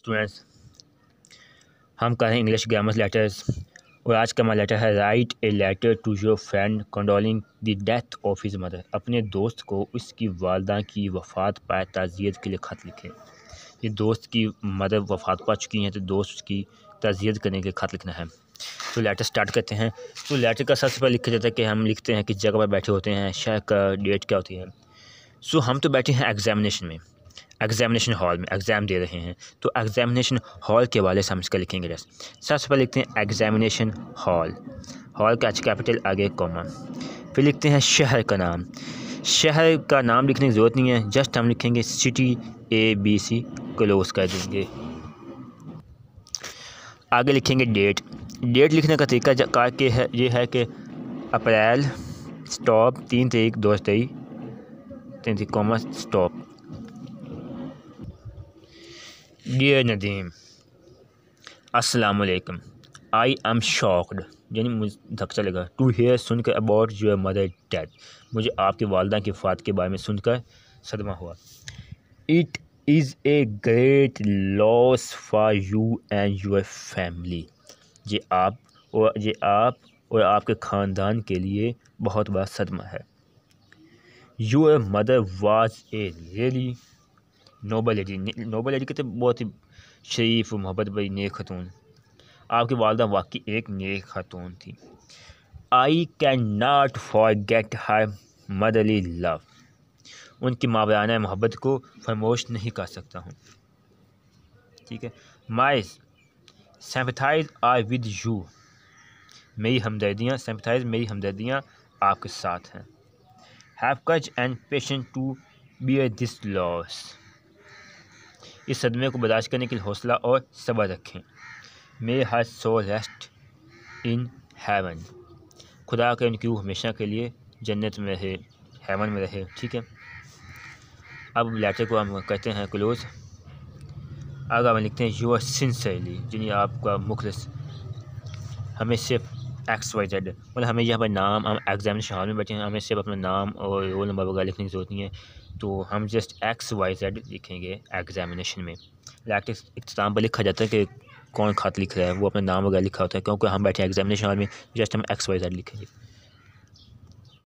Students, हम कर रहे हैं इंग्लिश ग्रामर लेटर्स और आज का हमारा लेटर है write a letter to your friend condoling the death of his mother. अपने दोस्त को उसकी वालदा की वफ़ात पर ताज़ियत के लिए ख़त लिखें। ये दोस्त की मदर वफ़ात पा चुकी हैं तो दोस्त की ताज़ियत करने के लिए ख़त लिखना है। तो लेटर स्टार्ट करते हैं। तो लेटर का सबसे पहले लिखा जाता है कि हम लिखते हैं किस जगह पर बैठे होते हैं, शहर का डेट क्या होती है। सो हम तो बैठे हैं एग्जामिनेशन में, एग्जामिनेशन हॉल में एग्ज़ाम दे रहे हैं। तो एग्जामिनेशन हॉल के वाले से हम इसका लिखेंगे। सबसे पहले लिखते हैं एग्जामिनेशन हॉल, हॉल का कैपिटल आगे कॉमा, फिर लिखते हैं शहर का नाम। शहर का नाम लिखने की ज़रूरत नहीं है, जस्ट हम लिखेंगे सिटी ABC क्लोज कर देंगे। आगे लिखेंगे डेट। डेट लिखने का तरीका ये है कि अप्रैल स्टॉप 3 तारीख 2023 3 तारीख कॉमा स्टॉप। डियर नदीम, अस्सलाम वालेकुम। आई एम शॉक्ड, यानी मुझे धक्का लगा, टू हेयर सुनकर अबाउट योर मदर डेथ, मुझे आपकी वालदा की वफ़ात के बारे में सुनकर सदमा हुआ। It is a great loss for you and your family, ये आप और आपके ख़ानदान के लिए बहुत बड़ा सदमा है। Your mother was a really noble lady, noble lady कहते बहुत ही शरीफ मोहब्बत भरी नेक खातून। आपकी वालदा वाकई एक नेक खातून थी। I can not forget her motherly love, उनकी मावराना मोहब्बत को फरमोश नहीं कर सकता हूँ। ठीक है। My sympathize are with you, मेरी हमदर्दियाँ आपके साथ हैं। Have courage and patience to bear this loss, इस सदमे को बर्दाश्त करने के लिए हौसला और सब्र रखें। मे हर सो रेस्ट इन हेवन, खुदा के उनकी हमेशा के लिए जन्नत में रहे, हेवन में रहे। ठीक है। अब लेटर को हम कहते हैं क्लोज। आगे हम लिखते हैं यूर सिंसियरली, जिन्हें आपका मुखलिस। हमें सिर्फ XYZ, मतलब हमें यहाँ पर नाम, हम एग्जामिनेशन हॉल में बैठे हैं, हमें सिर्फ अपना नाम और रोल नंबर वगैरह लिखने की ज़रूरत नहीं है, तो हम जस्ट XYZ लिखेंगे एग्जामिनेशन में। लेटर इख्तिताम पर लिखा जाता है कि कौन खत लिख रहा है, वो अपना नाम वगैरह लिखा होता है, क्योंकि हम बैठे हैं एग्जामिनेशन हॉल में, जस्ट हम XYZ लिखेंगे।